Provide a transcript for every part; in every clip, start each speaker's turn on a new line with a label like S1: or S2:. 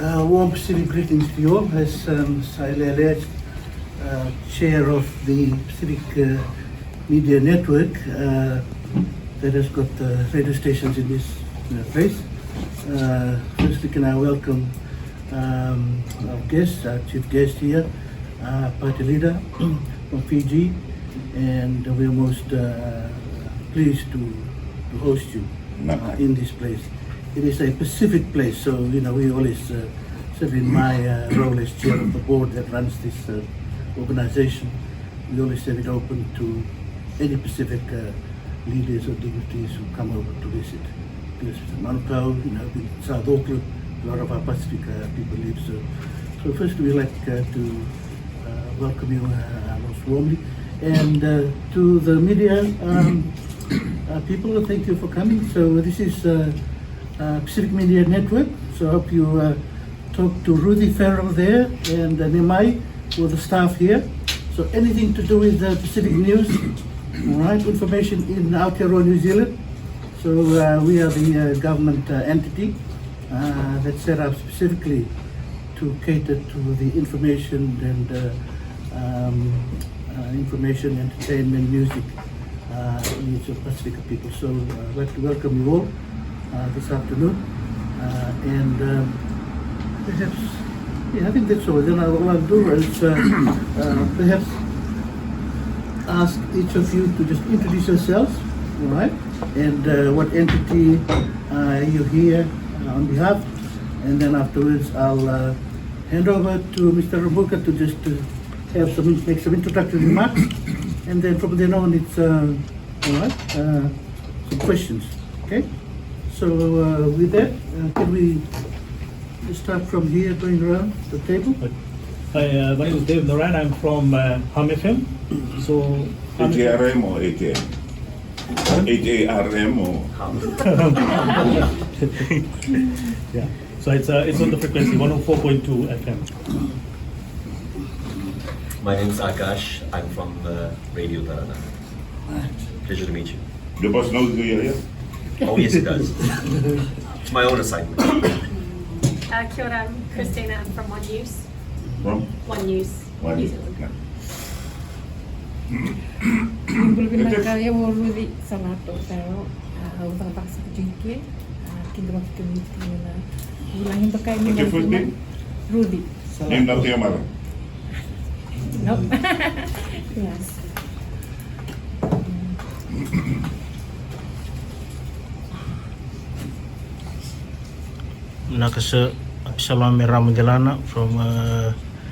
S1: Warm Pacific greetings to you all. As SLR, chair of the Pacific Media Network that has got radio stations in this place. Firstly, can I welcome our guest, our chief guest here, party leader from Fiji, and we are most pleased to host you in this place. It is a Pacific place, so we always, certainly in my role as chair of the board that runs this organization, we always have it open to any Pacific leaders or dignitaries who come over to visit. Because Manukau, in South Auckland, a lot of our Pacific people live. So first we'd like to welcome you most warmly, and to the media people, thank you for coming. So this is Pacific Media Network. So I hope you talk to Rudy Farrell there and Nemai for the staff here. So anything to do with Pacific News, all right, information in Aotearoa, New Zealand. So we are the government entity that's set up specifically to cater to the information and information, entertainment, music needs of Pacific people. So I'd like to welcome you all this afternoon, and perhaps, I think that's all. Then all I'll do is perhaps ask each of you to just introduce yourselves, all right, and what entity you're here on behalf, and then afterwards I'll hand over to Mr. Rambuka to just have make some introductory remarks, and then from then on it's all right, some questions, okay? So with that, can we just start from here, going around the table?
S2: Hi, my name is Dave Naran. I'm from Ham FM. So
S3: HARM or HAM? HARM or
S2: yeah. So it's on the frequency 104.2 FM.
S4: My name is Akash. I'm from Radio Tarana. Pleasure to meet you.
S3: the boss knows who you're here?
S4: Oh yes, it does. It's my own assignment.
S5: Kia ora, I'm Christina. I'm from One News.
S3: From?
S5: One News.
S3: One
S5: New
S3: News.
S5: Zealand.
S6: Kaya mo Rudy sa lato pero utang paksa kejengke kingdom of community na ulangin bakay ni
S3: What's your first name?
S6: Rudy.
S3: Name not your mother.
S6: No. Yes.
S7: Nakasa Salam Ramanjalana from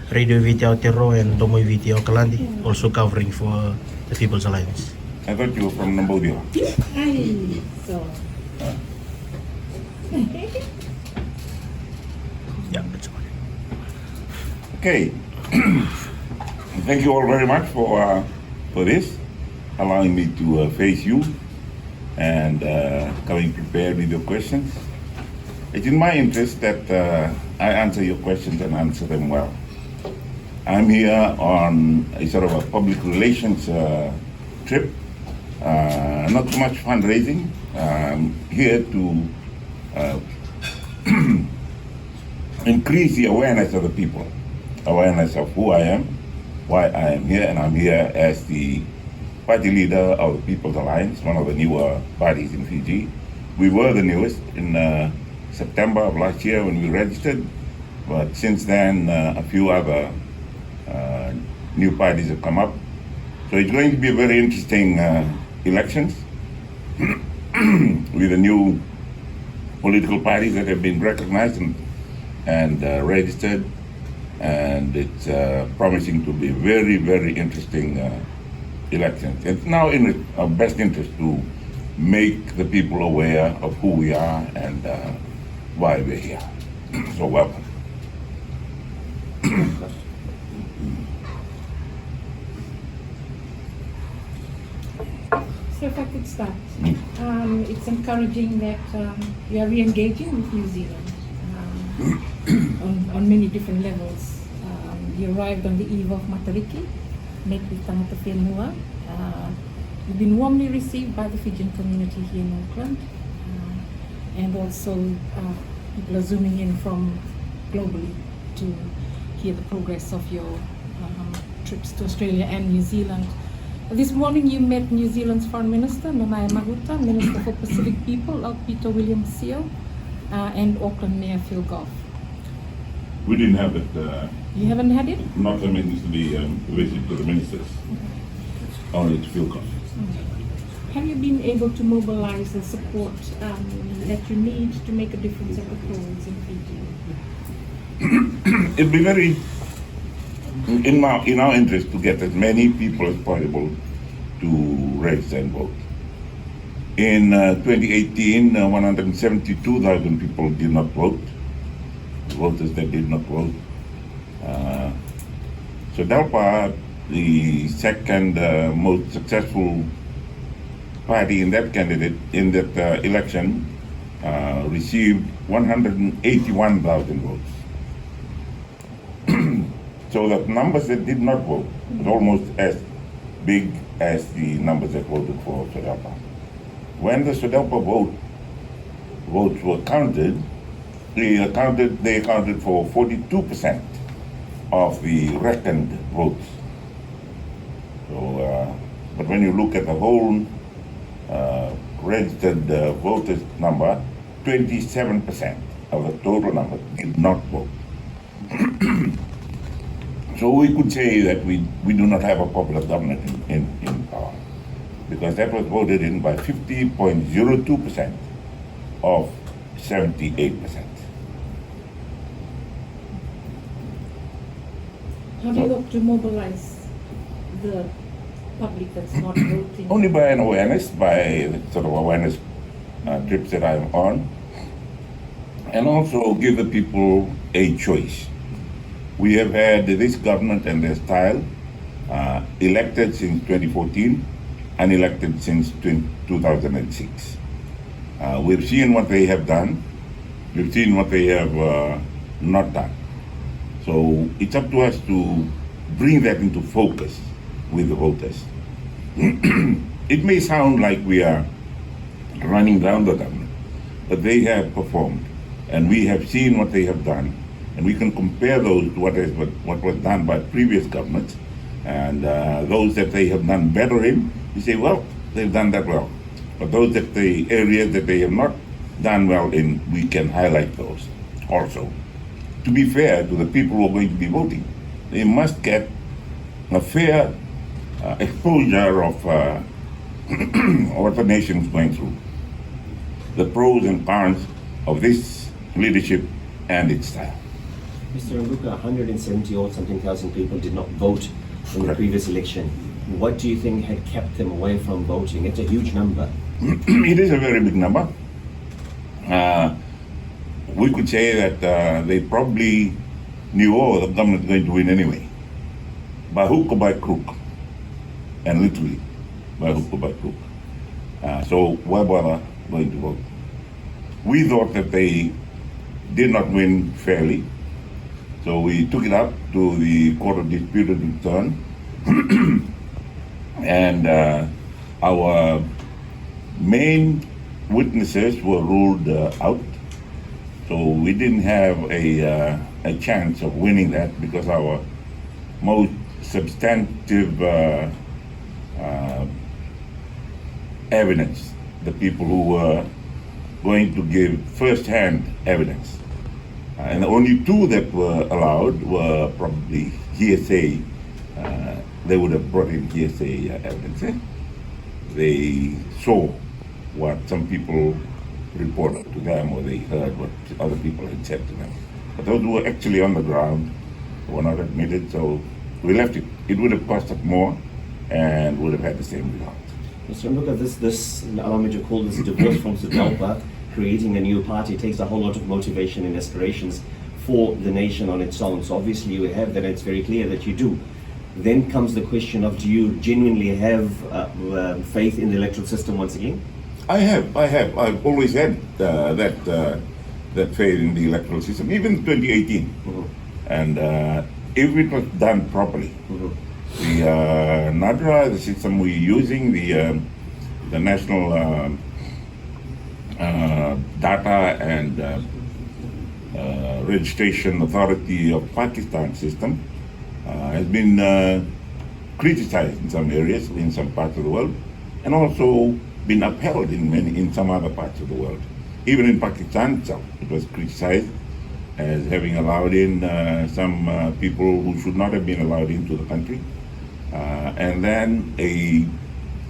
S7: Radio Viti Aotearoa and Domoy Viti Auckland, also covering for the People's Alliance.
S3: I thought you were from Cambodia.
S6: Ay, so.
S7: Yeah, that's fine.
S3: Okay. Thank you all very much for this, allowing me to face you and coming prepared with your questions. It's in my interest that I answer your questions and answer them well. I'm here on a sort of a public relations trip, not so much fundraising. I'm here to increase the awareness of the people, awareness of who I am, why I am here, and I'm here as the party leader of the People's Alliance, one of the newer parties in Fiji. We were the newest in September of last year when we registered, but since then a few other new parties have come up. So it's going to be a very interesting elections with the new political parties that have been recognized and registered, and it's promising to be very, very interesting elections. It's now in our best interest to make the people aware of who we are and why we're here. So welcome.
S6: So if I could start, it's encouraging that you are re-engaging with New Zealand on many different levels. You arrived on the eve of Matariki, met with Tangata Whenua. You've been warmly received by the Fijian community here in Auckland, and also people are zooming in from globally to hear the progress of your trips to Australia and New Zealand. This morning you met New Zealand's Foreign Minister, Nanaia Mahuta, Minister for Pacific People, Peter William Seal, and Auckland Mayor Phil Goff.
S3: We didn't have it.
S6: You haven't had it?
S3: Not the minister, the visit to the ministers. Only to Phil Goff.
S6: Have you been able to mobilize the support that you need to make a difference at the polls in Fiji?
S3: It'd be very in our interest to get as many people as possible to register and vote. In 2018, 172,000 people did not vote. Voters that did not vote. So Delpa, the second most successful party in that election, received 181,000 votes. So the numbers that did not vote was almost as big as the numbers that voted for SODELPA. When the SODELPA votes were counted, they accounted for 42% of the reckoned votes. So, but when you look at the whole registered voters number, 27% of the total number did not vote. So we could say that we do not have a popular government in power, because that was voted in by 50.02% of 78%.
S6: How do you hope to mobilize the public that's not voting?
S3: Only by an awareness, by the sort of awareness trips that I'm on, and also give the people a choice. We have had this government and their style elected since 2014, unelected since 2006. We've seen what they have done. We've seen what they have not done. So it's up to us to bring that into focus with the voters. It may sound like we are running down the government, but they have performed, and we have seen what they have done, and we can compare those to what was done by previous governments, and those that they have done better in, you say, well, they've done that well. But those that the areas that they have not done well in, we can highlight those also. To be fair to the people who are going to be voting, they must get a fair exposure of what the nation is going through, the pros and cons of this leadership and its style.
S4: Mr. Luka, 170 or something thousand people did not vote in the previous election. What do you think had kept them away from voting? It's a huge number.
S3: It is a very big number. We could say that they probably knew, the government is going to win anyway, by hook or by crook, and literally by hook or by crook. So why bother going to vote? We thought that they did not win fairly, so we took it up to the Court of Disputed Return, and our main witnesses were ruled out. So we didn't have a chance of winning that, because our most substantive evidence, the people who were going to give first-hand evidence, and the only two that were allowed were probably hearsay. They would have brought in hearsay evidence. They saw what some people reported to them, or they heard what other people had said to them. But those who were actually on the ground were not admitted, so we left it. It would have cost us more and would have had the same result.
S4: Mr. Luka, this allow me to call this divorce from SODELPA, creating a new party, takes a whole lot of motivation and aspirations for the nation on its own. So obviously you have that, and it's very clear that you do. Then comes the question of, do you genuinely have faith in the electoral system once again?
S3: I have. I've always had that faith in the electoral system, even 2018.
S4: Mm-hmm.
S3: And if it was done properly,
S4: Mm-hmm.
S3: the NADRA, the system we're using, the national data and Registration Authority of Pakistan system has been criticized in some areas, in some parts of the world, and also been upheld in some other parts of the world. Even in Pakistan itself, it was criticized as having allowed in some people who should not have been allowed into the country. And then a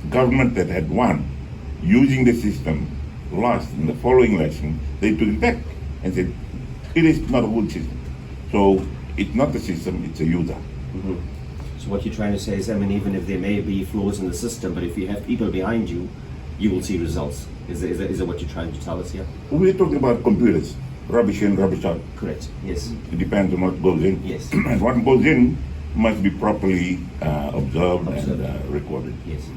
S3: government that had won, using the system, lost in the following election, they took it back and said, it is not a good system. So it's not the system, it's a user.
S4: Mm-hmm. So what you're trying to say is, I mean, even if there may be flaws in the system, but if you have people behind you, you will see results. Is that what you're trying to tell us here?
S3: We're talking about computers, rubbish in, rubbish out.
S4: Correct, yes.
S3: It depends on what goes in.
S4: Yes.
S3: And what goes in must be properly observed and recorded.
S4: Yes.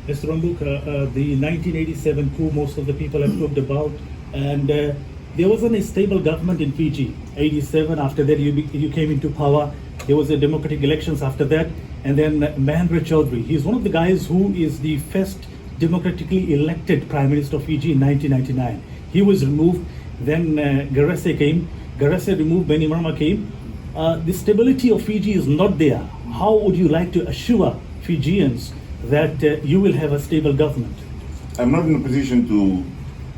S2: Mr. Rambuka, the 1987 coup, most of the people have talked about, and there wasn't a stable government in Fiji. 87, after that you came into power. There was a democratic elections after that, and then Mahendra Chaudhry. He's one of the guys who is the first democratically elected Prime Minister of Fiji in 1999. He was removed, then Garese came. Garese removed, Bainimarama came. The stability of Fiji is not there. How would you like to assure Fijians that you will have a stable government?
S3: I'm not in a position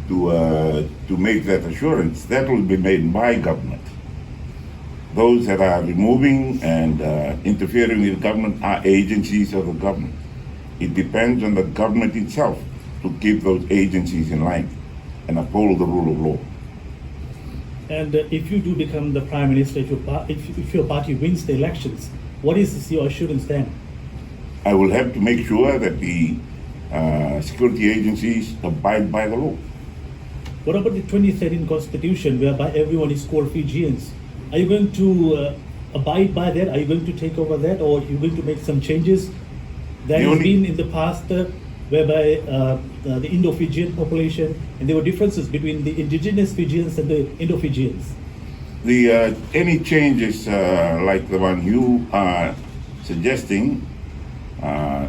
S3: to make that assurance. That will be made by government. Those that are removing and interfering with government are agencies of the government. It depends on the government itself to keep those agencies in line and uphold the rule of law.
S2: And if you do become the Prime Minister, if your party wins the elections, what is your assurance then?
S3: I will have to make sure that the security agencies abide by the law.
S2: What about the 2013 Constitution, whereby everyone is called Fijians? Are you going to abide by that? Are you going to take over that, or are you going to make some changes? There has been in the past whereby the Indo-Fijian population, and there were differences between the indigenous Fijians and the Indo-Fijians.
S3: Any changes like the one you are suggesting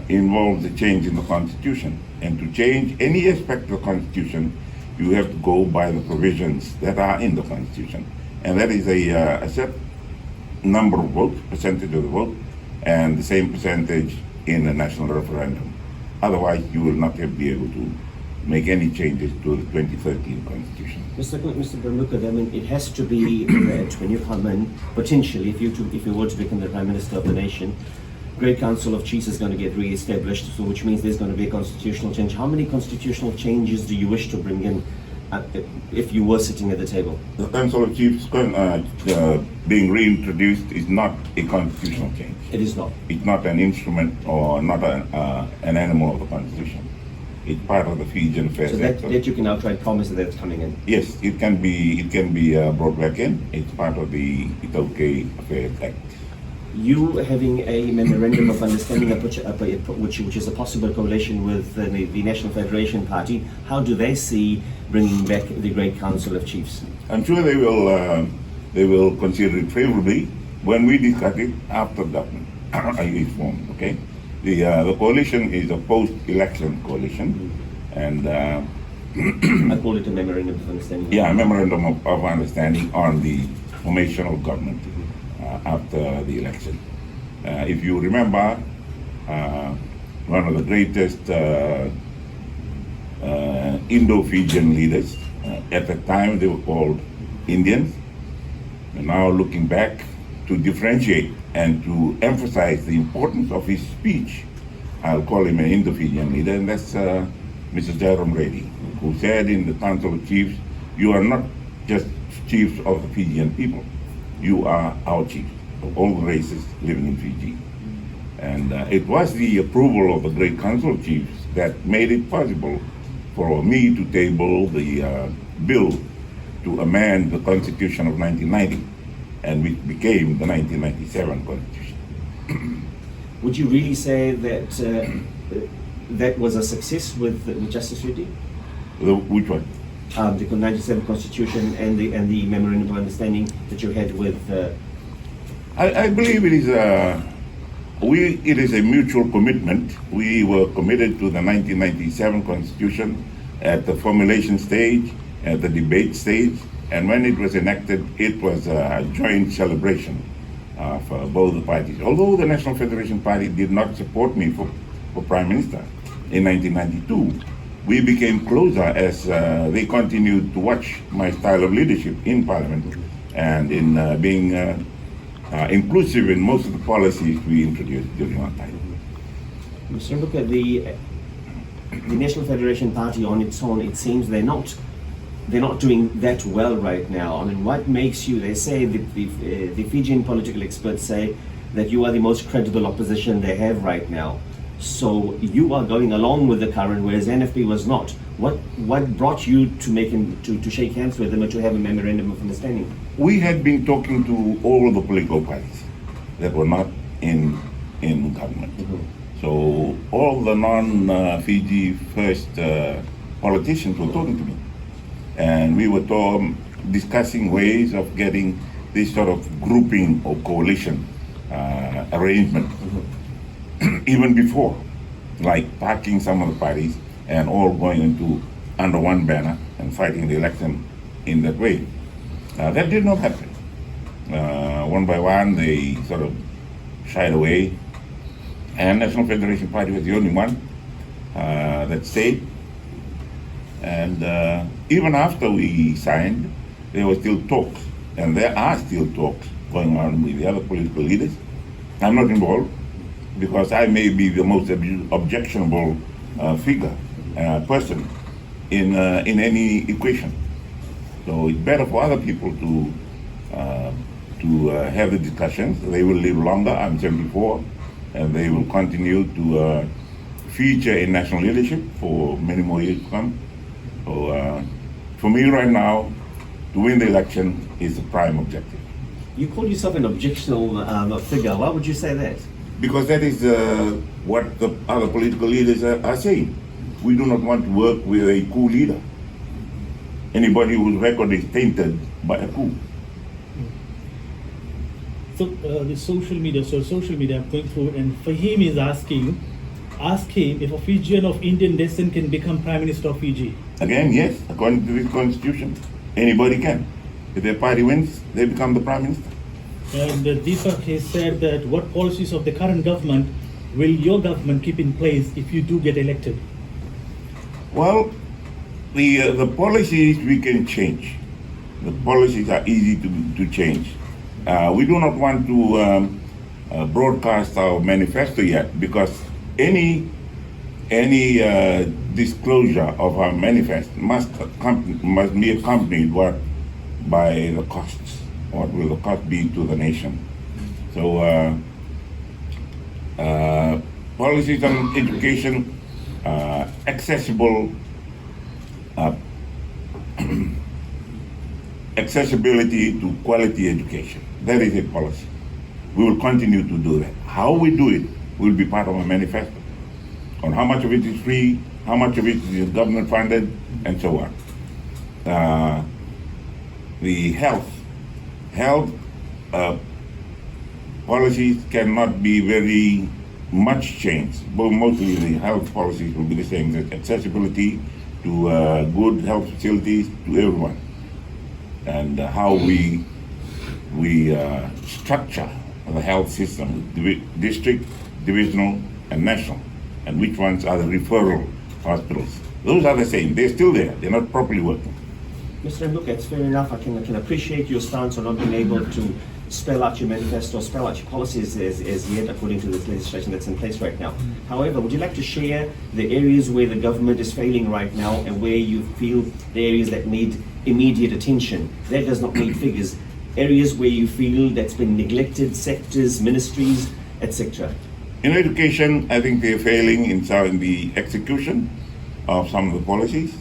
S3: involves a change in the Constitution. And to change any aspect of the Constitution, you have to go by the provisions that are in the Constitution. And that is a set number of votes, percentage of the vote, and the same percentage in a national referendum. Otherwise, you will not be able to make any changes to the 2013 Constitution.
S4: Mr. Bermuka, I mean, it has to be that when you come in, potentially, if you were to become the Prime Minister of the nation, Great Council of Chiefs is going to get re-established, so which means there's going to be a constitutional change. How many constitutional changes do you wish to bring in if you were sitting at the table?
S3: The Council of Chiefs being reintroduced is not a constitutional change.
S4: It is not.
S3: It's not an instrument or not an animal of the Constitution. It's part of the Fijian Affairs
S4: So
S3: Act.
S4: that you can outright promise that it's coming in?
S3: Yes, it can be brought back in. It's part of the Itoke Affairs Act.
S4: You having a memorandum of understanding which is a possible coalition with the National Federation Party, how do they see bringing back the Great Council of Chiefs?
S3: I'm sure they will consider it favorably when we discuss it after government is formed. Okay, the coalition is a post-election coalition, and
S4: I call it a memorandum of understanding.
S3: Yeah, a memorandum of understanding on the formation of government after the election. If you remember, one of the greatest Indo-Fijian leaders, at the time they were called Indians, and now looking back to differentiate and to emphasize the importance of his speech, I'll call him an Indo-Fijian leader, and that's Mr. Jairam Reddy, who said in the Council of Chiefs, you are not just chiefs of the Fijian people, you are our chiefs of all the races living in Fiji. And it was the approval of the Great Council of Chiefs that made it possible for me to table the bill to amend the Constitution of 1990, and which became the 1997 Constitution.
S4: Would you really say that that was a success with Justice Reddy?
S3: Which one?
S4: The 97 Constitution and the memorandum of understanding that you had with.
S3: I believe it is a mutual commitment. We were committed to the 1997 Constitution at the formulation stage, at the debate stage, And when it was enacted, it was a joint celebration for both the parties. Although the National Federation Party did not support me for Prime Minister in 1992, we became closer as they continued to watch my style of leadership in Parliament and in being inclusive in most of the policies we introduced during our time.
S4: Mr. Mbuka, the National Federation Party on its own, it seems they're not doing that well right now. I mean, what makes you, they say, the Fijian political experts say that you are the most credible opposition they have right now. So you are going along with the current, whereas NFP was not. What brought you to shake hands with them or to have a memorandum of understanding?
S3: We had been talking to all of the political parties that were not in government. So all the non-Fiji first politicians were talking to me. And we were discussing ways of getting this sort of grouping or coalition arrangement. Even before, like parking some of the parties and all going under one banner and fighting the election in that way. That did not happen. One by one, they sort of shied away, and National Federation Party was the only one that stayed. And even after we signed, there were still talks, and there are still talks going on with the other political leaders. I'm not involved because I may be the most objectionable person in any equation. So it's better for other people to have the discussions. They will live longer. I'm 74, and they will continue to feature in national leadership for many more years to come. So for me right now, to win the election is the prime objective.
S4: You call yourself an objectionable figure. Why would you say that?
S3: Because that is what the other political leaders are saying. We do not want to work with a coup leader. Anybody whose record is tainted by a coup.
S2: So the social media, I'm going through, and Fahim is ask him if a Fijian of Indian descent can become Prime Minister of Fiji.
S3: Again, yes, according to this constitution, anybody can. If their party wins, they become the Prime Minister.
S2: And Deepak has said that what policies of the current government will your government keep in place if you do get elected?
S3: Well, the policies we can change. The policies are easy to change. We do not want to broadcast our manifesto yet because any disclosure of our manifesto must be accompanied by the costs. What will the cost be to the nation? So policies on education, accessibility to quality education. That is a policy. We will continue to do that. How we do it will be part of our manifesto. On how much of it is free, how much of it is government funded, and so on. The health policies cannot be very much changed, but mostly the health policies will be the same. Accessibility to good health facilities to everyone, and how we structure the health system, district, divisional, and national, and which ones are the referral hospitals. Those are the same. They're still there. They're not properly working.
S4: Mr. Mbuka, it's fair enough. I can appreciate your stance on not being able to spell out your manifesto, spell out your policies as yet according to this legislation that's in place right now. However, would you like to share the areas where the government is failing right now and where you feel the areas that need immediate attention? That does not need figures. Areas where you feel that's been neglected, sectors, ministries, etc.
S3: In education, I think they're failing in the execution of some of the policies.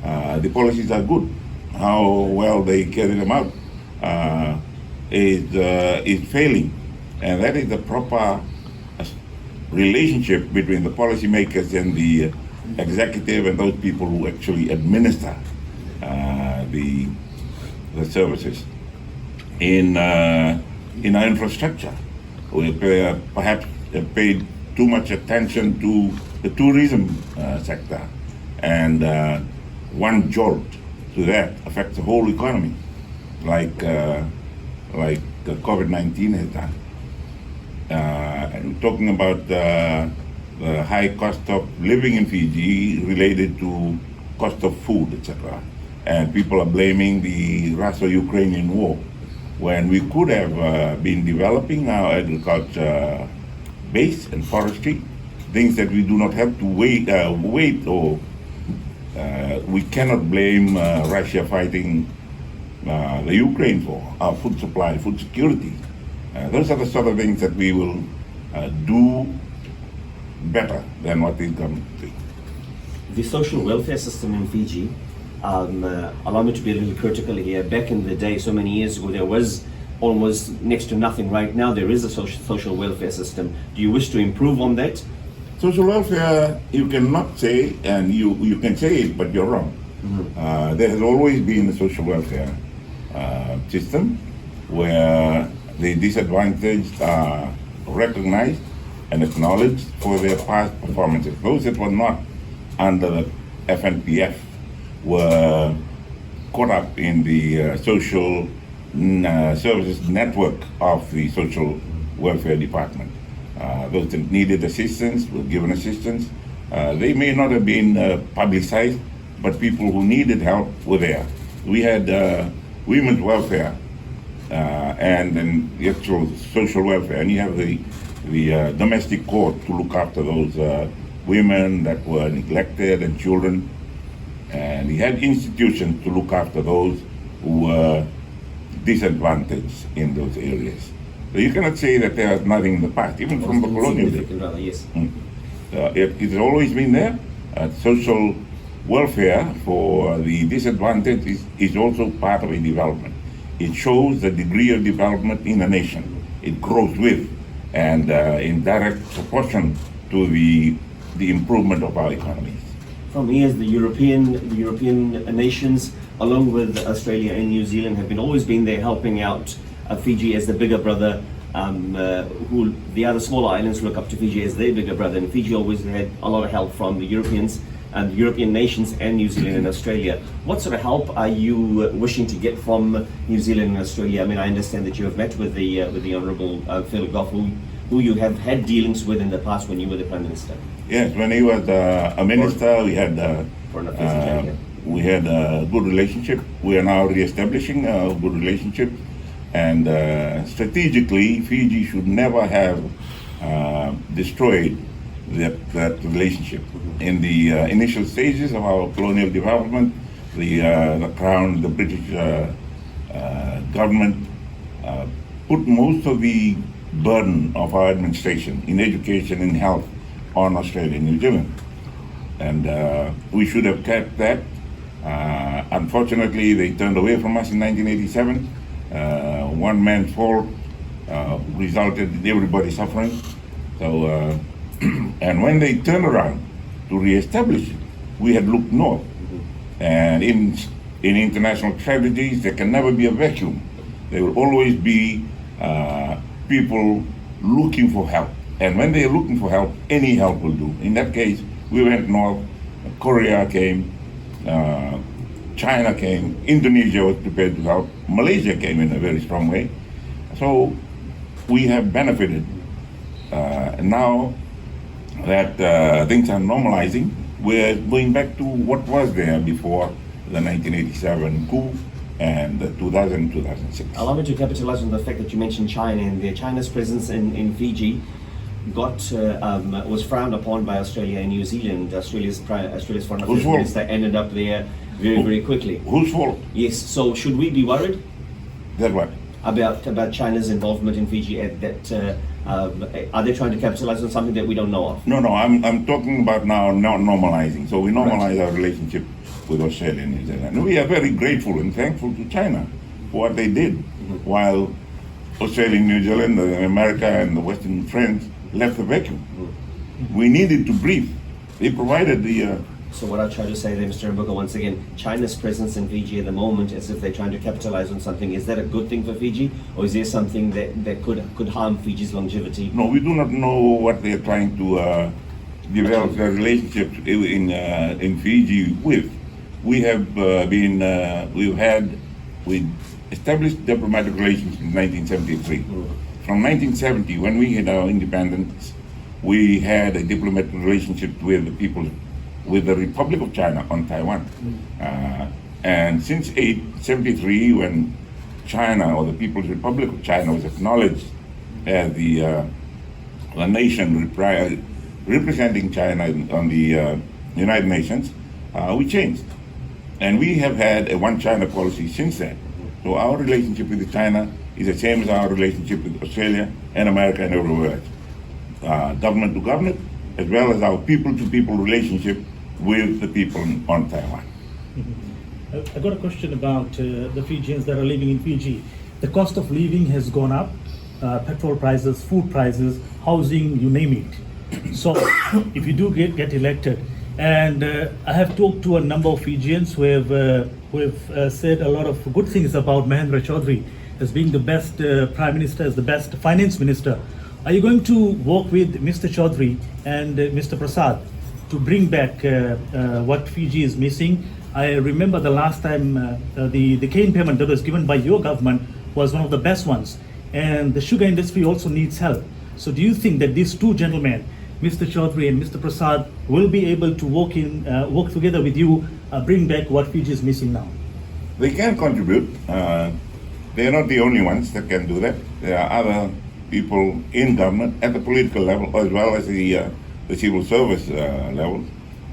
S3: The policies are good. How well they carry them out is failing, and that is the proper relationship between the policymakers and the executive and those people who actually administer the services. In our infrastructure, we perhaps paid too much attention to the tourism sector, and one jolt to that affects the whole economy. like COVID-19 has done. And talking about the high cost of living in Fiji related to cost of food, etc. And people are blaming the Russo-Ukrainian war, when we could have been developing our agriculture base and forestry, things that we do not have to wait or we cannot blame Russia fighting the Ukraine for our food supply, food security. Those are the sort of things that we will do better than what these governments do.
S4: The social welfare system in Fiji, allow me to be a little critical here. Back in the day, so many years ago, there was almost next to nothing. Right now, there is a social welfare system. Do you wish to improve on that?
S3: Social welfare, you cannot say, and you can say it, but you're wrong. There has always been a social welfare system where the disadvantaged are recognized and acknowledged for their past performances. Those that were not under the FNPF were caught up in the social services network of the social welfare department. Those that needed assistance were given assistance. They may not have been publicized, but people who needed help were there. We had women's welfare and then the actual social welfare, and you have the domestic court to look after those women that were neglected and children, and he had institutions to look after those who were disadvantaged in those areas. So you cannot say that there was nothing in the past, even from the colonial days.
S4: Rather, yes.
S3: It's always been there. Social welfare for the disadvantaged is also part of a development. It shows the degree of development in a nation. It grows with and in direct proportion to the improvement of our economies.
S4: From here, the European nations, along with Australia and New Zealand, have always been there helping out Fiji as the bigger brother. Who the other smaller islands look up to Fiji as their bigger brother, and Fiji always had a lot of help from the Europeans and European nations and New Zealand and Australia. What sort of help are you wishing to get from New Zealand and Australia? I mean, I understand that you have met with the Honourable Phil Goff, who you have had dealings with in the past when you were the Prime Minister.
S3: Yes, when he was a minister, we had we had a good relationship. We are now re-establishing a good relationship, and strategically, Fiji should never have destroyed that relationship. In the initial stages of our colonial development, the Crown, the British government put most of the burden of our administration in education and health on Australia and New Zealand. And we should have kept that. Unfortunately, they turned away from us in 1987. One man's fault resulted in everybody suffering. So, and when they turned around to re-establish it, we had looked north. And in international tragedies, there can never be a vacuum. There will always be people looking for help. And when they are looking for help, any help will do. In that case, we went north, Korea came, China came, Indonesia was prepared to help, Malaysia came in a very strong way. So we have benefited. Now that things are normalizing, we're going back to what was there before the 1987 coup and the 2006.
S4: Allow me to capitalize on the fact that you mentioned China, and China's presence in Fiji was frowned upon by Australia and New Zealand. Australia's foreign affairs minister ended up there very quickly.
S3: Whose fault?
S4: Yes. So should we be worried?
S3: That what?
S4: About China's involvement in Fiji? Are they trying to capitalize on something that we don't know of?
S3: No. I'm talking about now not normalizing. So we normalize our relationship with Australia and New Zealand. And we are very grateful and thankful to China for what they did, while Australia, New Zealand, America, and the Western friends left the vacuum. We needed to breathe. They provided the.
S4: So what I try to say there, Mr. Mbuka, once again, China's presence in Fiji at the moment, as if they're trying to capitalize on something, is that a good thing for Fiji, or is there something that could harm Fiji's longevity?
S3: No, we do not know what they're trying to develop their relationship in Fiji with. We have we've had with established diplomatic relations in 1973. From 1970, when we had our independence, we had a diplomatic relationship with the people, with the Republic of China on Taiwan. And since 1973, when China, or the People's Republic of China, was acknowledged as the nation representing China on the United Nations, we changed. And we have had a one China policy since then. So our relationship with China is the same as our relationship with Australia and America and everywhere else. Government to government, as well as our people to people relationship with the people on Taiwan.
S2: I got a question about the Fijians that are living in Fiji. The cost of living has gone up, petrol prices, food prices, housing, you name it. So if you do get elected, and I have talked to a number of Fijians who have said a lot of good things about Mahendra Chaudhry as being the best Prime Minister, as the best Finance Minister. Are you going to work with Mr. Chaudhry and Mr. Prasad to bring back what Fiji is missing? I remember the last time the cane payment that was given by your government was one of the best ones, and the sugar industry also needs help. So do you think that these two gentlemen, Mr. Chaudhry and Mr. Prasad, will be able to work together with you, bring back what Fiji is missing now?
S3: They can contribute. They are not the only ones that can do that. There are other people in government at the political level, as well as the civil service level.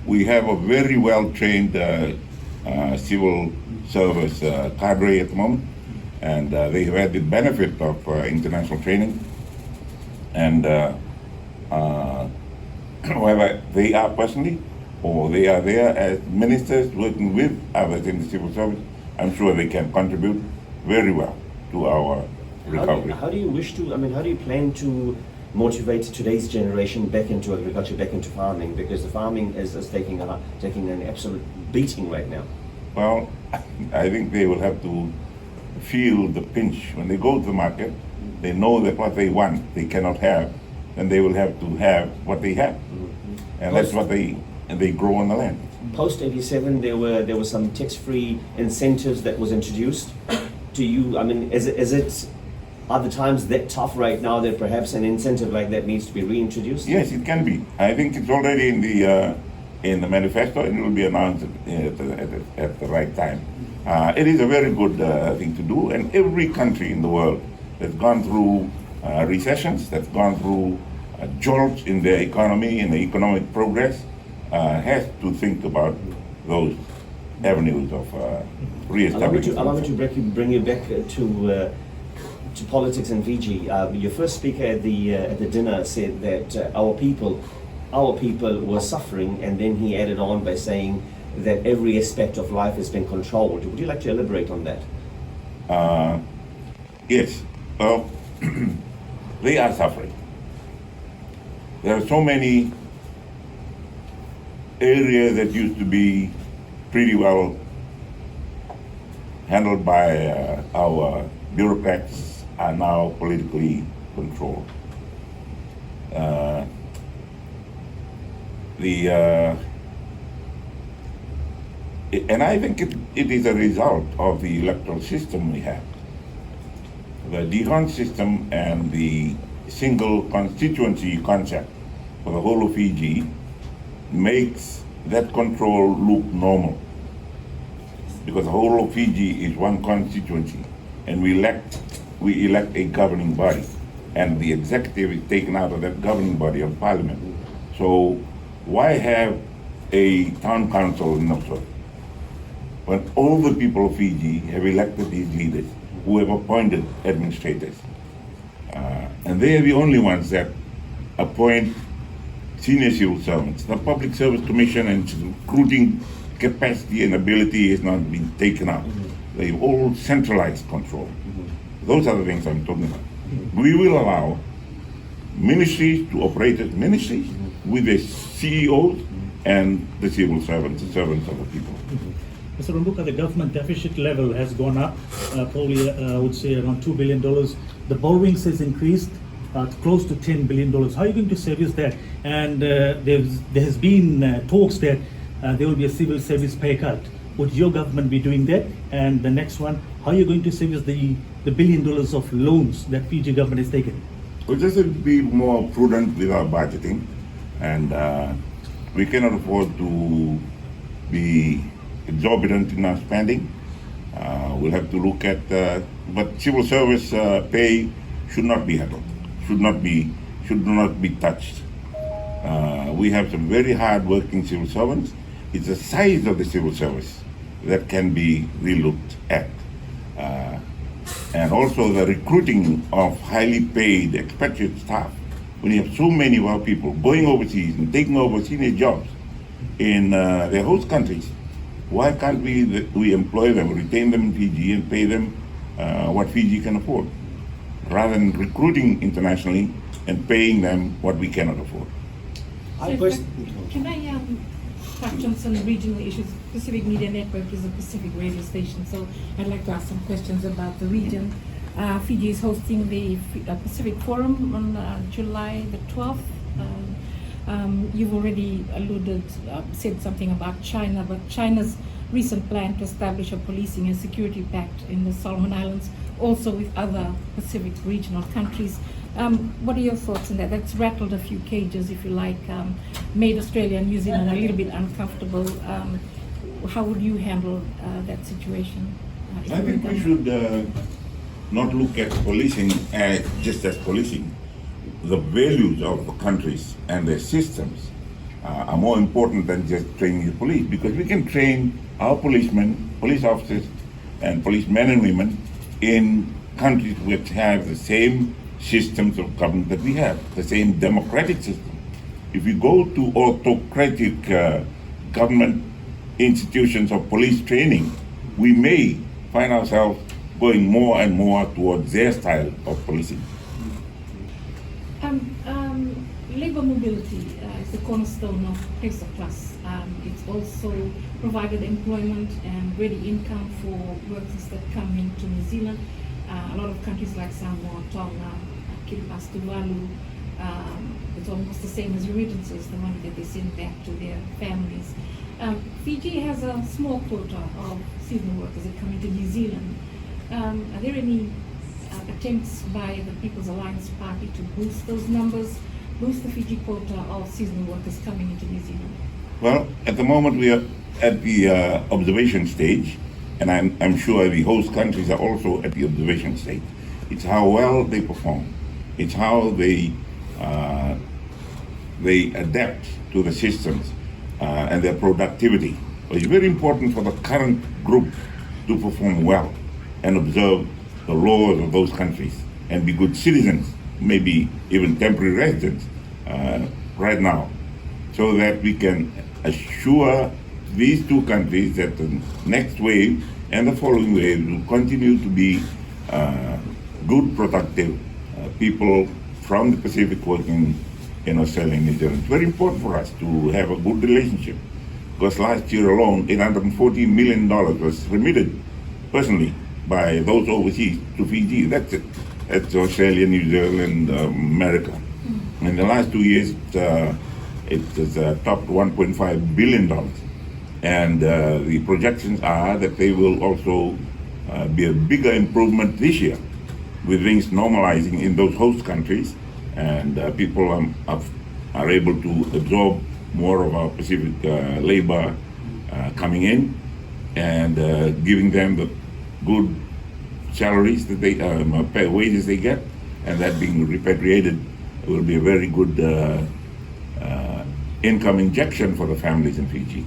S3: We have a very well-trained civil service cadre at the moment, and they have had the benefit of international training. And whether they are personally or they are there as ministers working with others in the civil service, I'm sure they can contribute very well to our recovery.
S4: How do you plan to motivate today's generation back into agriculture, back into farming? Because the farming is taking an absolute beating right now.
S3: Well, I think they will have to feel the pinch when they go to the market. They know that what they want they cannot have, and they will have to have what they have, and that's what they grow on the land.
S4: Post 87, there were some tax-free incentives that was introduced. Do you? I mean, are the times that tough right now that perhaps an incentive like that needs to be reintroduced?
S3: Yes, it can be. I think it's already in the manifesto, and it will be announced at the right time. It is a very good thing to do, and every country in the world that's gone through recessions, that's gone through jolts in their economy and the economic progress, has to think about those avenues of re-establishment.
S4: Allow me to bring you back to politics in Fiji. Your first speaker at the dinner said that our people were suffering, and then he added on by saying that every aspect of life has been controlled. Would you like to elaborate on that?
S3: Yes. Well, they are suffering. There are so many areas that used to be pretty well handled by our bureaucrats are now politically controlled. And I think it is a result of the electoral system we have. The Dihon system and the single constituency concept for the whole of Fiji makes that control look normal. Because the whole of Fiji is one constituency, and we elect a governing body, and the executive is taken out of that governing body of parliament. So why have a town council in Nassau when all the people of Fiji have elected these leaders who have appointed administrators? And they are the only ones that appoint senior civil servants. The Public Service Commission and recruiting capacity and ability has not been taken out. They've all centralized control. Those are the things I'm talking about. We will allow ministries to operate as ministries with the CEOs and the civil servants, the servants of the people.
S2: Mr. Rambuka, the government deficit level has gone up, probably I would say around $2 billion. The borrowings has increased close to $10 billion. How are you going to service that? And there has been talks that there will be a civil service pay cut. Would your government be doing that? And the next one, how are you going to service the $1 billion of loans that Fiji government has taken?
S3: We just have to be more prudent with our budgeting, and we cannot afford to be exorbitant in our spending. We'll have to look at, but civil service pay should not be handled, should not be touched. We have some very hard-working civil servants. It's the size of the civil service that can be relooked at. And also the recruiting of highly paid expatriate staff. When you have so many of our people going overseas and taking over senior jobs in their host countries, why can't we employ them, retain them in Fiji and pay them what Fiji can afford, rather than recruiting internationally and paying them what we cannot afford?
S6: Can I touch on some regional issues? Pacific Media Network is a Pacific radio station, so I'd like to ask some questions about the region. Fiji is hosting the Pacific Forum on July the 12th. You've already said something about China, but China's recent plan to establish a policing and security pact in the Solomon Islands, also with other Pacific regional countries. What are your thoughts on that? That's rattled a few cages, if you like, made Australia and New Zealand a little bit uncomfortable. How would you handle that situation?
S3: I think we should not look at policing just as policing. The values of the countries and their systems are more important than just training the police, because we can train our policemen, police officers, and policemen and women in countries which have the same systems of government that we have, the same democratic system. If we go to autocratic government institutions of police training, we may find ourselves going more and more towards their style of policing.
S6: Labour mobility is the cornerstone of PESA Plus. It's also provided employment and ready income for workers that come into New Zealand. A lot of countries like Samoa, Tonga, Kiribati, Tuvalu, it's almost the same as remittances, the money that they send back to their families. Fiji has a small quota of seasonal workers that come into New Zealand. Are there any attempts by the People's Alliance Party to boost those numbers, boost the Fiji quota of seasonal workers coming into New Zealand?
S3: Well, at the moment we are at the observation stage, and I'm sure the host countries are also at the observation stage. It's how well they perform. It's how they adapt to the systems and their productivity. But it's very important for the current group to perform well and observe the laws of those countries and be good citizens, maybe even temporary residents right now, so that we can assure these two countries that the next wave and the following wave will continue to be good, productive people from the Pacific working in Australia and New Zealand. It's very important for us to have a good relationship, because last year alone, $840 million was remitted personally by those overseas to Fiji. That's it. That's Australia, New Zealand, America. In the last 2 years, it has topped $1.5 billion. And the projections are that they will also be a bigger improvement this year, with things normalizing in those host countries, and people are able to absorb more of our Pacific labor coming in, and giving them the good salaries that they wages they get, and that being repatriated will be a very good income injection for the families in Fiji.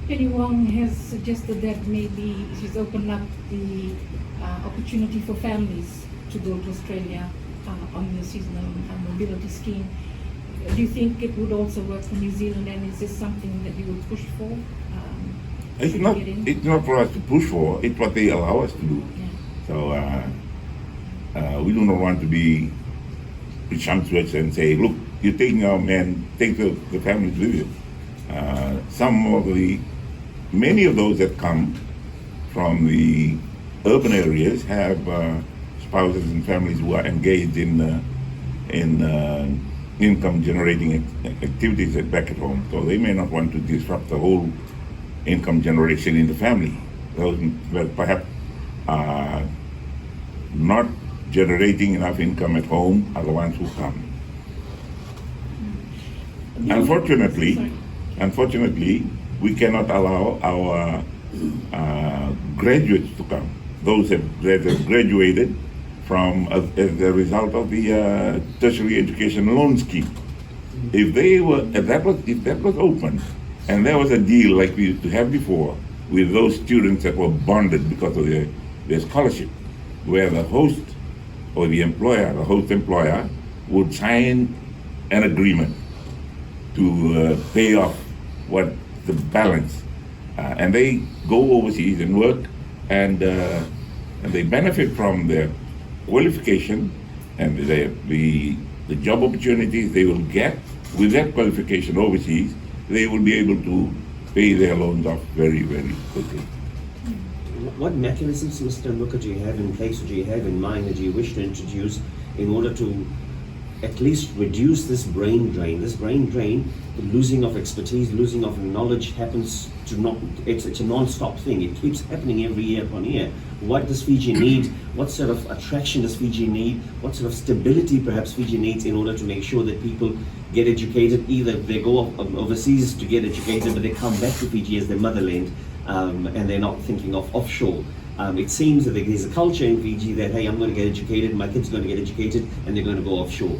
S6: Penny Wong has suggested that maybe she's opened up the opportunity for families to go to Australia on the seasonal mobility scheme. Do you think it would also work for New Zealand, and is this something that you would push for?
S3: It's not for us to push for, it's what they allow us to do.
S6: Yeah.
S3: So we do not want to be presumptuous and say, look, you're taking our men, take the families with you. Many of those that come from the urban areas have spouses and families who are engaged in income generating activities back at home. So they may not want to disrupt the whole income generation in the family. Those perhaps are not generating enough income at home are the ones who come. Unfortunately, we cannot allow our graduates to come. Those that have graduated from as a result of the tertiary education loan scheme. If that was open, and there was a deal like we used to have before with those students that were bonded because of their scholarship, where the host or the host employer would sign an agreement to pay off what the balance, and they go overseas and work, and they benefit from their qualification and the job opportunities they will get with that qualification overseas. They will be able to pay their loans off very, very quickly.
S4: What mechanisms, Mr. Mbuka, do you have in place, or do you have in mind that you wish to introduce in order to at least reduce this brain drain? This brain drain, the losing of expertise, losing of knowledge happens it's a non-stop thing. It keeps happening every year upon year. What does Fiji need? What sort of attraction does Fiji need? What sort of stability perhaps Fiji needs in order to make sure that people get educated? Either they go overseas to get educated, but they come back to Fiji as their motherland, and they're not thinking of offshore. It seems that there's a culture in Fiji that, hey, I'm going to get educated, my kid's going to get educated, and they're going to go offshore.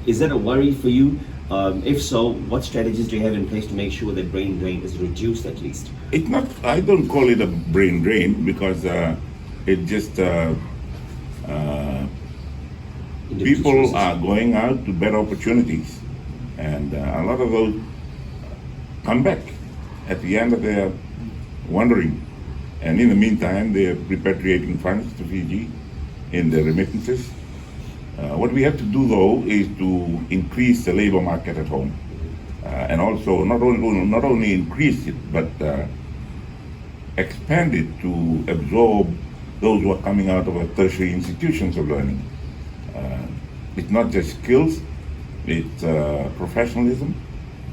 S4: Is that a worry for you? If so, what strategies do you have in place to make sure that brain drain is reduced at least?
S3: It's not, I don't call it a brain drain because it just, people are going out to better opportunities, and a lot of those come back at the end of their wandering. And in the meantime, they're repatriating funds to Fiji in the remittances. What we have to do, though, is to increase the labor market at home, and also not only increase it, but expand it to absorb those who are coming out of our tertiary institutions of learning. It's not just skills; it's professionalism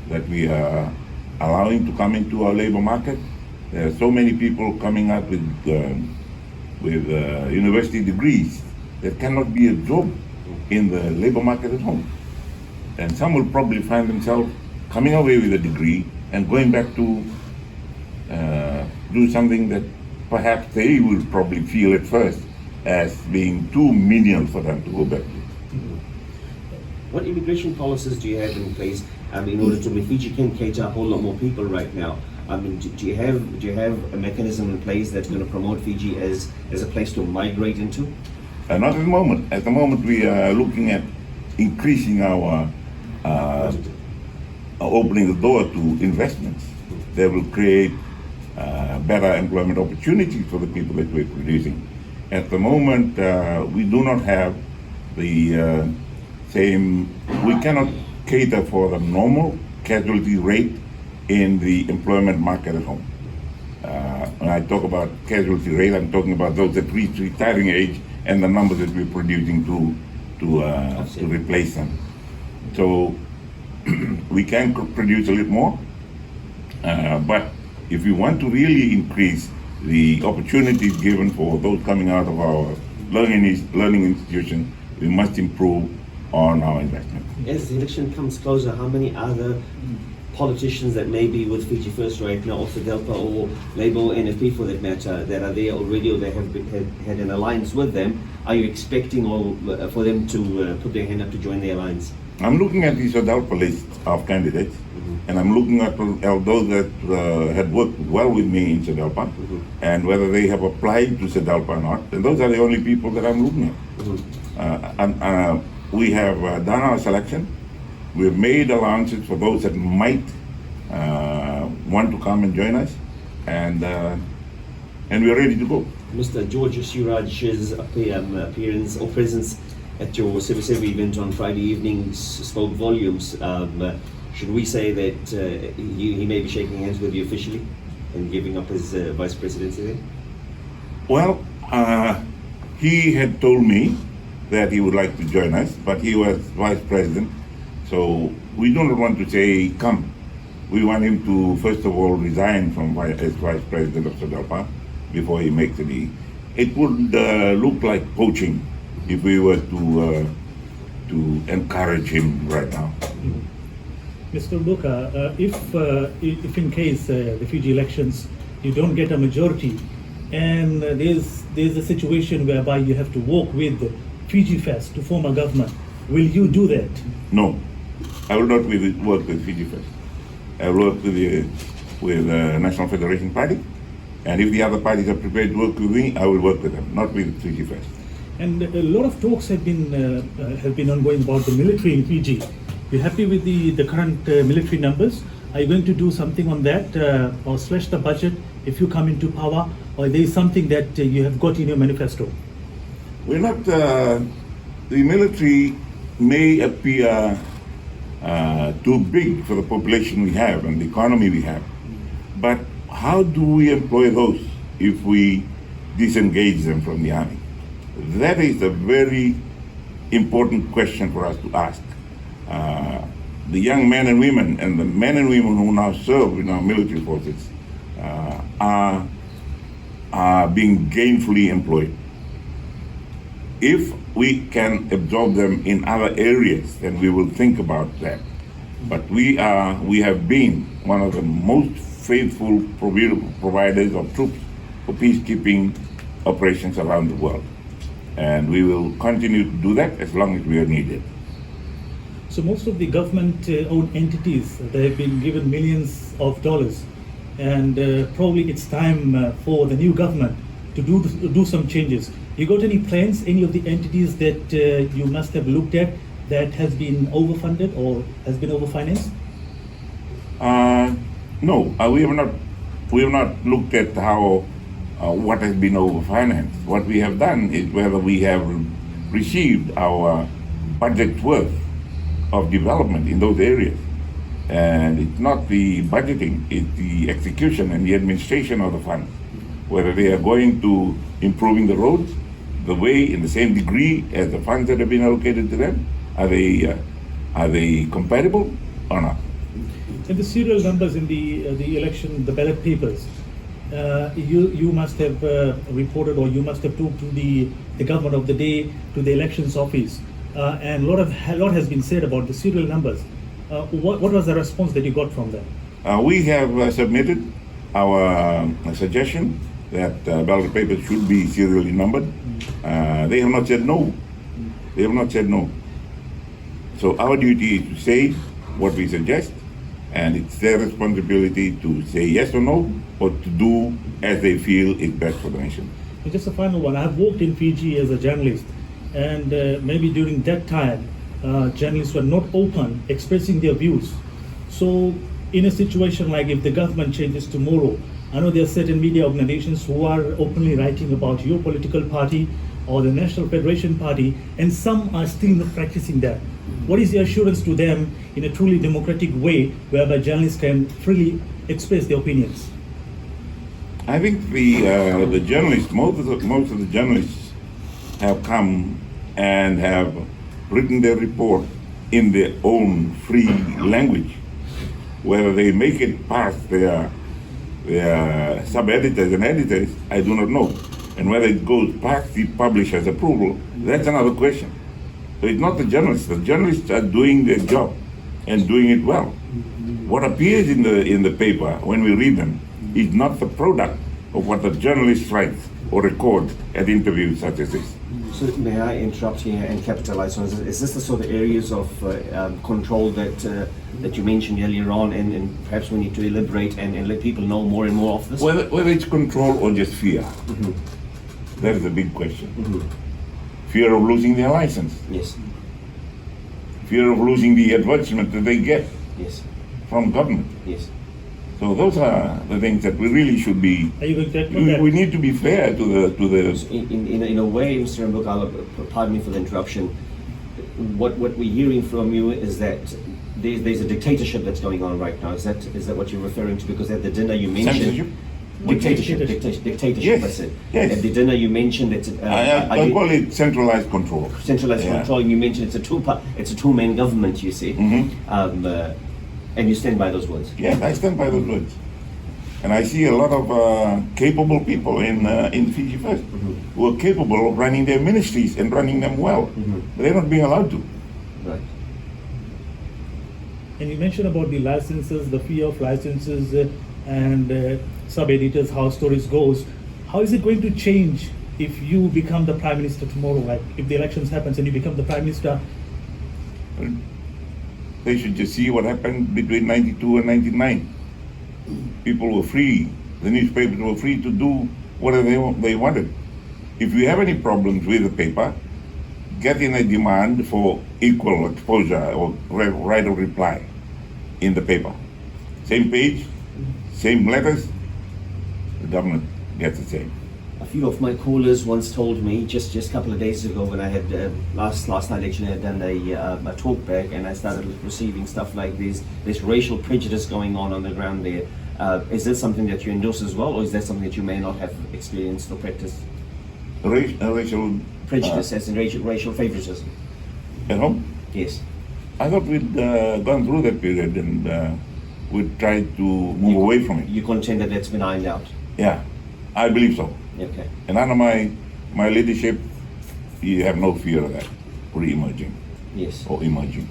S3: that we are allowing to come into our labor market. There are so many people coming out with university degrees that cannot be absorbed in the labor market at home. And some will probably find themselves coming away with a degree and going back to do something that perhaps they will probably feel at first as being too menial for them to go back to.
S4: What immigration policies do you have in place in order to, Fiji can cater a whole lot more people right now? I mean, do you have a mechanism in place that's going to promote Fiji as a place to migrate into?
S3: Not at the moment. At the moment, we are looking at increasing our opening the door to investments that will create better employment opportunities for the people that we're producing. At the moment, we do not have the same. We cannot cater for the normal casualty rate in the employment market at home. When I talk about casualty rate, I'm talking about those that reach retiring age and the numbers that we're producing to replace them. So we can produce a little more, but if we want to really increase the opportunities given for those coming out of our learning institution, we must improve on our investment.
S4: As the election comes closer, how many other politicians that may be with Fiji First right now, or SLR or Labour or NFP for that matter, that are there already or they have had an alliance with them, are you expecting for them to put their hand up to join the alliance?
S3: I'm looking at the SLR list of candidates, and I'm looking at those that had worked well with me in SLR, and whether they have applied to SLR or not. And those are the only people that I'm looking at. We have done our selection. We've made allowances for those that might want to come and join us, and we're ready to go.
S4: Mr. George Suraj's appearance or presence at your Civic event on Friday evening spoke volumes. Should we say that he may be shaking hands with you officially and giving up his vice presidency there?
S3: Well, he had told me that he would like to join us, but he was vice president. So we do not want to say come. We want him to first of all resign from as vice president of SLR before he makes any. It would look like poaching if we were to encourage him right now.
S2: Mr. Mbuka, if in case the Fiji elections you don't get a majority, and there's a situation whereby you have to work with Fiji Fest to form a government, will you do that?
S3: No, I will not work with Fiji First. I will work with the National Federation Party, and if the other parties are prepared to work with me, I will work with them, not with Fiji First.
S2: And a lot of talks have been ongoing about the military in Fiji. You happy with the current military numbers? Are you going to do something on that, or slash the budget if you come into power, or there is something that you have got in your manifesto?
S3: We're not. The military may appear too big for the population we have and the economy we have, but how do we employ those if we disengage them from the army? That is a very important question for us to ask. The young men and women, and the men and women who now serve in our military forces, are being gainfully employed. If we can absorb them in other areas, then we will think about that. But we have been one of the most faithful providers of troops for peacekeeping operations around the world. And we will continue to do that as long as we are needed.
S2: So most of the government-owned entities, they have been given millions of dollars, and probably it's time for the new government to do some changes. You got any plans, any of the entities that you must have looked at that has been overfunded or has been overfinanced?
S3: No, we have not looked at how what has been overfinanced. What we have done is whether we have received our budget worth of development in those areas. And it's not the budgeting, it's the execution and the administration of the funds. Whether they are going to improving the roads, the way in the same degree as the funds that have been allocated to them, are they compatible or not?
S2: And the serial numbers in the election, the ballot papers, you must have reported, or you must have talked to the government of the day, to the elections office, and a lot has been said about the serial numbers. What was the response that you got from them?
S3: We have submitted our suggestion that ballot papers should be serially numbered. They have not said no. They have not said no. So our duty is to say what we suggest, and it's their responsibility to say yes or no, or to do as they feel is best for the nation.
S2: And just a final one. I have worked in Fiji as a journalist, and maybe during that time, journalists were not open expressing their views. So in a situation like if the government changes tomorrow, I know there are certain media organizations who are openly writing about your political party or the National Federation Party, and some are still not practicing that. What is the assurance to them in a truly democratic way whereby journalists can freely express their opinions?
S3: I think the journalists, most of the journalists have come and have written their report in their own free language. Whether they make it past their sub-editors and editors, I do not know. And whether it goes past the publisher's approval, that's another question. So it's not the journalists. The journalists are doing their job and doing it well. What appears in the paper when we read them is not the product of what the journalist writes or records at interviews such as this.
S4: So may I interrupt here and capitalize on this? Is this the sort of areas of control that you mentioned earlier on, and perhaps we need to elaborate and let people know more and more of this?
S3: Whether it's control or just fear, that is a big question. Fear of losing their license.
S4: Yes.
S3: Fear of losing the advertisement that they get
S4: Yes.
S3: from government.
S4: Yes.
S3: So those are the things that we really should be.
S2: Are you going to act on that?
S3: We need to be fair to the.
S4: In a way, Mr. Mbukala, pardon me for the interruption. What we're hearing from you is that there's a dictatorship that's going on right now. Is that what you're referring to? Because at the dinner you mentioned dictatorship.
S3: Yes.
S4: I said.
S3: Yes.
S4: At the dinner you mentioned that
S3: I call it centralized control.
S4: Centralized control. And you mentioned it's a two-man government. You see, and you stand by those words.
S3: Yes, I stand by those words. And I see a lot of capable people in Fiji First who are capable of running their ministries and running them well. But they're not being allowed to.
S4: Right.
S2: And you mentioned about the licenses, the fee of licenses, and sub-editors, how stories goes. How is it going to change if you become the Prime Minister tomorrow? Like if the elections happens and you become the Prime Minister?
S3: They should just see what happened between 92 and 99. People were free. The newspapers were free to do whatever they wanted. If you have any problems with the paper, get in a demand for equal exposure or right of reply in the paper. Same page, same letters, the government gets the same.
S4: A few of my callers once told me just a couple of days ago when I had last night actually I had done a talk back and I started receiving stuff like this. There's racial prejudice going on the ground there. Is that something that you endorse as well, or is that something that you may not have experienced or practiced?
S3: Racial
S4: Prejudice, as in racial favoritism.
S3: at home.
S4: Yes.
S3: I thought we'd gone through that period and we'd tried to move away from it.
S4: You contend that that's been ironed out.
S3: Yeah, I believe so.
S4: Okay.
S3: And under my leadership, you have no fear of that re-emerging
S4: Yes.
S3: or emerging.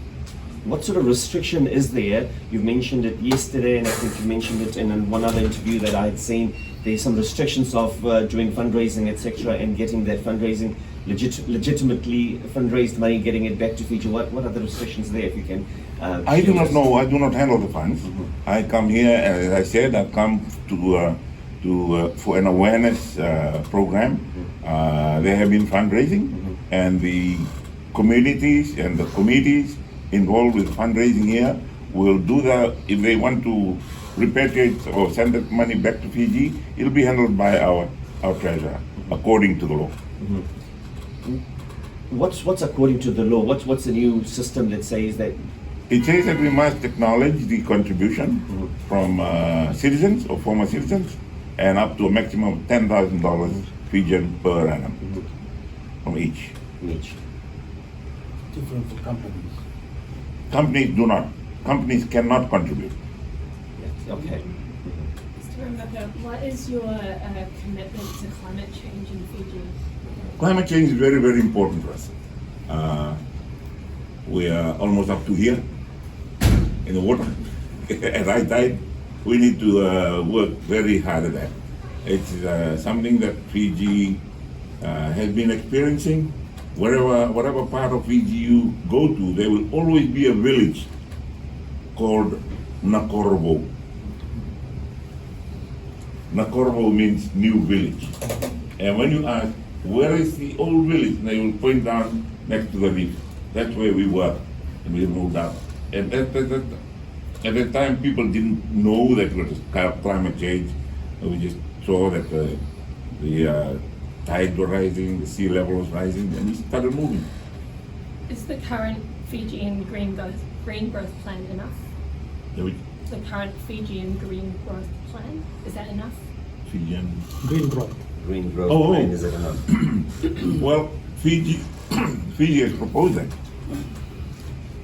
S4: What sort of restriction is there? You've mentioned it yesterday, and I think you mentioned it in one other interview that I had seen. There's some restrictions of doing fundraising, etc., and getting that fundraising legitimately fundraised money, getting it back to Fiji. What are the restrictions there, if you can?
S3: I do not know. I do not handle the funds. I come here, and as I said, I come to for an awareness program. There have been fundraising, and the communities and the committees involved with fundraising here will do that. If they want to repatriate or send that money back to Fiji, it'll be handled by our treasurer according to the law.
S4: What's according to the law? What's the new system that says that?
S3: It says that we must acknowledge the contribution from citizens or former citizens, and up to a maximum of $10,000 Fijian per annum from each.
S1: Different for companies.
S3: Companies do not. Companies cannot contribute.
S4: Okay.
S5: Mr. Rambaka, what is your commitment to climate change in Fiji?
S3: Climate change is very, very important for us. We are almost up to here in the water. At high tide, we need to work very hard at that. It's something that Fiji has been experiencing. Whatever part of Fiji you go to, there will always be a village called Nakorobo. Nakorobo means new village. And when you ask, where is the old village? They will point down next to the reef. That's where we were, and we moved out. And at that time, people didn't know that it was climate change. We just saw that the tides were rising, the sea level was rising, and we started moving.
S5: Is the current Fijian green growth plan enough? The current Fijian green growth plan, is that enough?
S3: Fijian.
S2: Green growth.
S4: Green growth
S3: Oh.
S4: plan, is that enough?
S3: Well, Fiji has proposed that,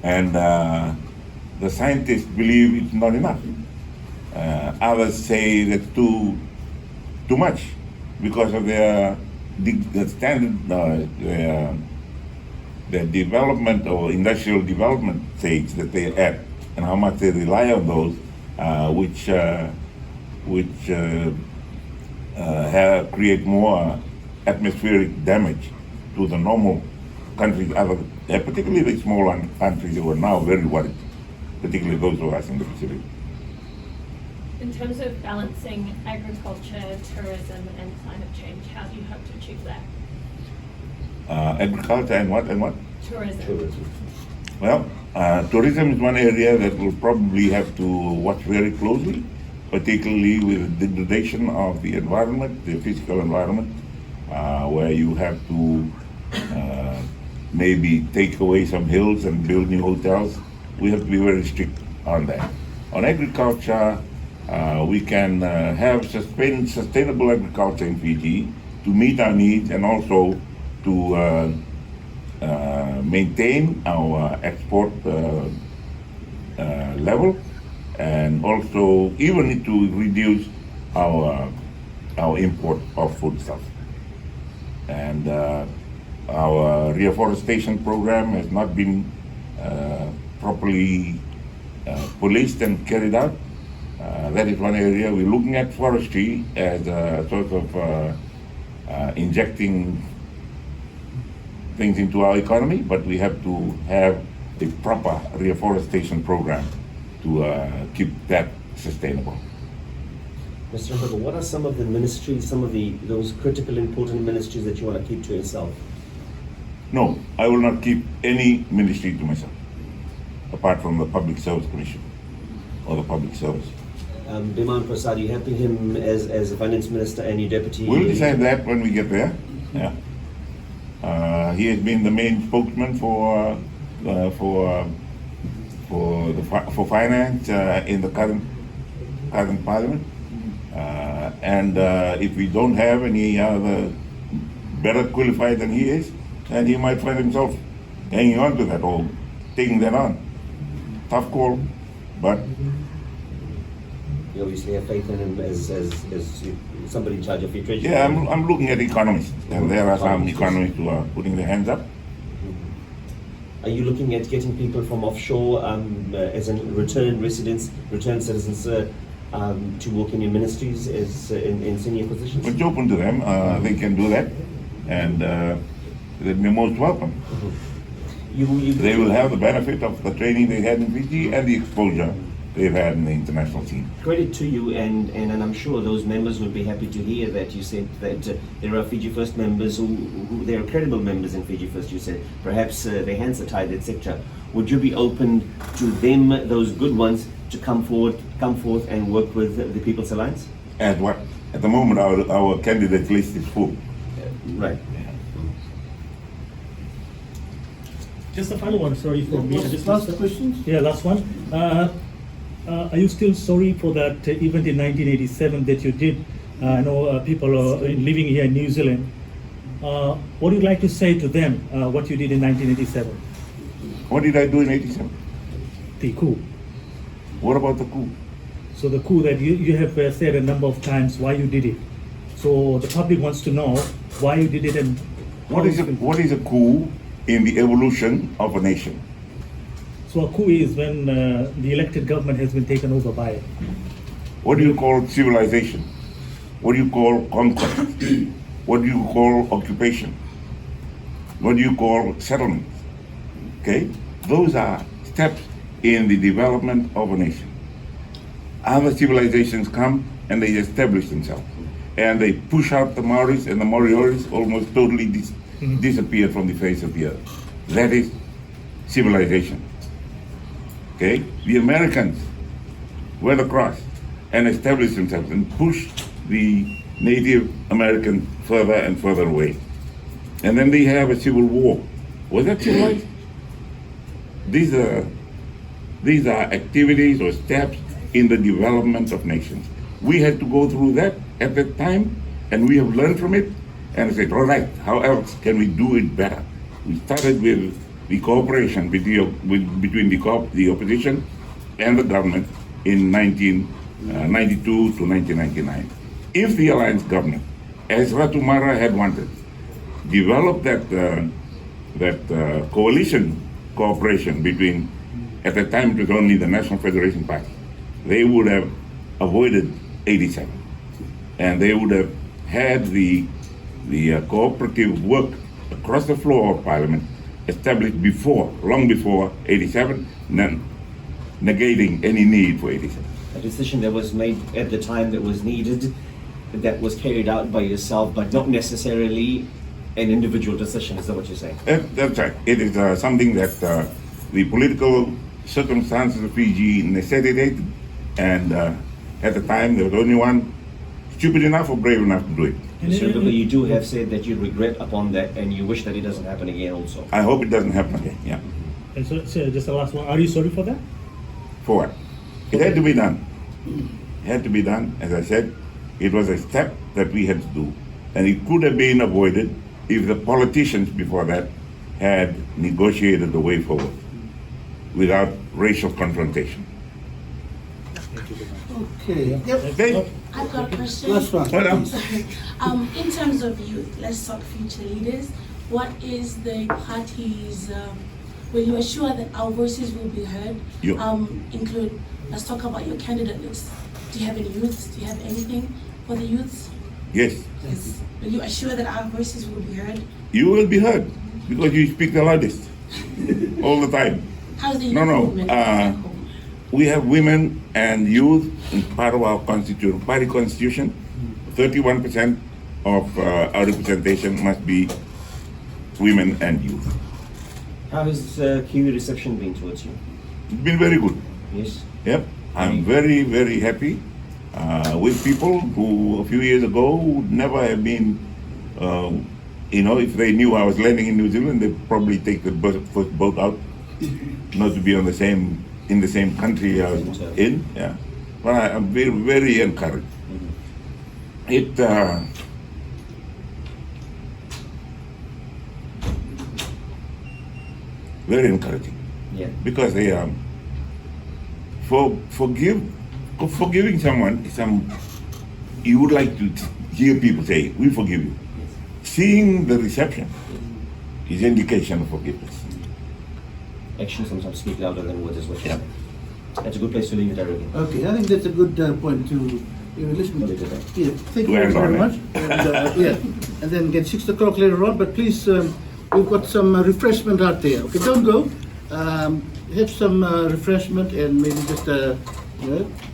S3: and the scientists believe it's not enough. Others say that's too much because of the standard, their development or industrial development stage that they're at, and how much they rely on those, which create more atmospheric damage to the normal countries, particularly the small countries who are now very worried, particularly those of us in the Pacific.
S5: In terms of balancing agriculture, tourism, and climate change, how do you hope to achieve that?
S3: Agriculture and what?
S5: Tourism.
S3: Well, tourism is one area that will probably have to watch very closely, particularly with the degradation of the environment, the physical environment, where you have to maybe take away some hills and build new hotels. We have to be very strict on that. On agriculture, we can have sustainable agriculture in Fiji to meet our needs and also to maintain our export level, and also even to reduce our import of foodstuffs. And our reforestation program has not been properly policed and carried out. That is one area. We're looking at forestry as a sort of injecting things into our economy, but we have to have a proper reforestation program to keep that sustainable.
S4: Mr. Mbaka, what are some of the ministries, some of those critical, important ministries that you want to keep to yourself?
S3: No, I will not keep any ministry to myself, apart from the Public Service Commission or the Public Service.
S4: Biman Prasad, you happy him as a finance minister and your deputy?
S3: We'll decide that when we get there. Yeah. He has been the main spokesman for finance in the current parliament. And if we don't have any other better qualified than he is, then he might find himself hanging on to that or taking that on. Tough call, but
S4: you obviously have faith in him as somebody in charge of your treasury.
S3: yeah, I'm looking at economists, and there are some economists who are putting their hands up.
S4: Are you looking at getting people from offshore as in return residents, return citizens to work in your ministries as in senior positions?
S3: It's open to them. They can do that, and they'll be most welcome. They will have the benefit of the training they had in Viti and the exposure they've had in the international scene.
S4: Credit to you, and I'm sure those members would be happy to hear that you said that there are Fiji First members who they are credible members in Fiji First. You said perhaps their hands are tied, etc. Would you be open to them, those good ones, to come forth and work with the People's Alliance?
S3: At what? At the moment, our candidate list is full.
S4: Right.
S2: Just a final one, sorry for me.
S1: Last questions?
S2: Yeah, last one. Are you still sorry for that event in 1987 that you did? I know people are living here in New Zealand. What would you like to say to them, what you did in 1987?
S3: What did I do in '87?
S2: The coup.
S3: What about the coup?
S2: So the coup that you have said a number of times why you did it. So the public wants to know why you did it and
S3: What is a coup in the evolution of a nation?
S2: So a coup is when the elected government has been taken over by.
S3: What do you call civilization? What do you call conquest? What do you call occupation? What do you call settlement? Okay? Those are steps in the development of a nation. Other civilizations come and they establish themselves. And they push out the Maoris, and the Morioris almost totally disappeared from the face of the earth. That is civilization. Okay? The Americans went across and established themselves and pushed the Native Americans further and further away. And then they have a civil war. Was that civilized? These are activities or steps in the development of nations. We had to go through that at that time, and we have learned from it and said, all right, how else can we do it better? We started with the cooperation between the opposition and the government in 1992 to 1999. If the alliance government, as Ratu Mara had wanted, developed that coalition cooperation between, at the time it was only the National Federation Party, they would have avoided 87. And they would have had the cooperative work across the floor of Parliament established long before 87, negating any need for 87.
S4: A decision that was made at the time that was needed, that was carried out by yourself, but not necessarily an individual decision. Is that what you're saying?
S3: That's right. It is something that the political circumstances of Fiji necessitated, and at the time there was only one stupid enough or brave enough to do it.
S4: Mr. Mbaka, you do have said that you regret upon that and you wish that it doesn't happen again also.
S3: I hope it doesn't happen again, yeah.
S2: And so just the last one, are you sorry for that?
S3: For what? It had to be done. It had to be done. As I said, it was a step that we had to do. And it could have been avoided if the politicians before that had negotiated the way forward without racial confrontation.
S1: Okay. Yep.
S3: Okay?
S8: I've got a question.
S1: Last one.
S3: Hold on.
S8: Sorry. In terms of youth, let's talk future leaders. What is the party's, will you assure that our voices will be heard?
S3: Yeah.
S8: Let's talk about your candidate list. Do you have any youths? Do you have anything for the youths?
S3: Yes,
S8: Yes. Will you assure that our voices will be heard?
S3: you will be heard because you speak the loudest all the time.
S8: How's the youth
S3: No, no,
S8: movement back home?
S3: We have women and youth in part of our constitution, party constitution. 31% of our representation must be women and youth.
S4: How has Kiwi reception been towards you?
S3: It's been very good.
S4: Yes.
S3: Yep, I'm very, very happy with people who a few years ago would never have been, if they knew I was landing in New Zealand, they'd probably take the first boat out, not to be in the same country I was in. Yeah, but I'm very, very encouraged. It very encouraging.
S4: Yeah.
S3: Because they forgiving someone, you would like to hear people say, "We forgive you." Seeing the reception is indication of forgiveness.
S4: Actions sometimes speak louder than words as well.
S3: Yeah.
S4: That's a good place to leave it, I reckon.
S1: Okay, I think that's a good point to listen to. Yeah, thank you
S3: To end
S1: very
S3: on
S1: much. And then get 6 o'clock later on. But please, we've got some refreshment out there. Okay, don't go. Have some refreshment and maybe just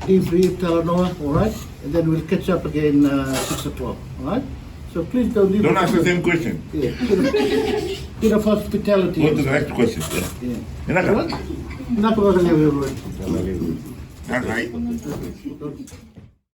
S1: debrief Tarana, all right? And then we'll catch up again 6 o'clock, all right? So please don't leave.
S3: Don't ask the same question.
S1: Yeah, bit of hospitality.
S3: Go to the next question.
S1: Yeah.
S3: Yeah.
S1: Not about the level.
S3: That's right.
S1: Okay.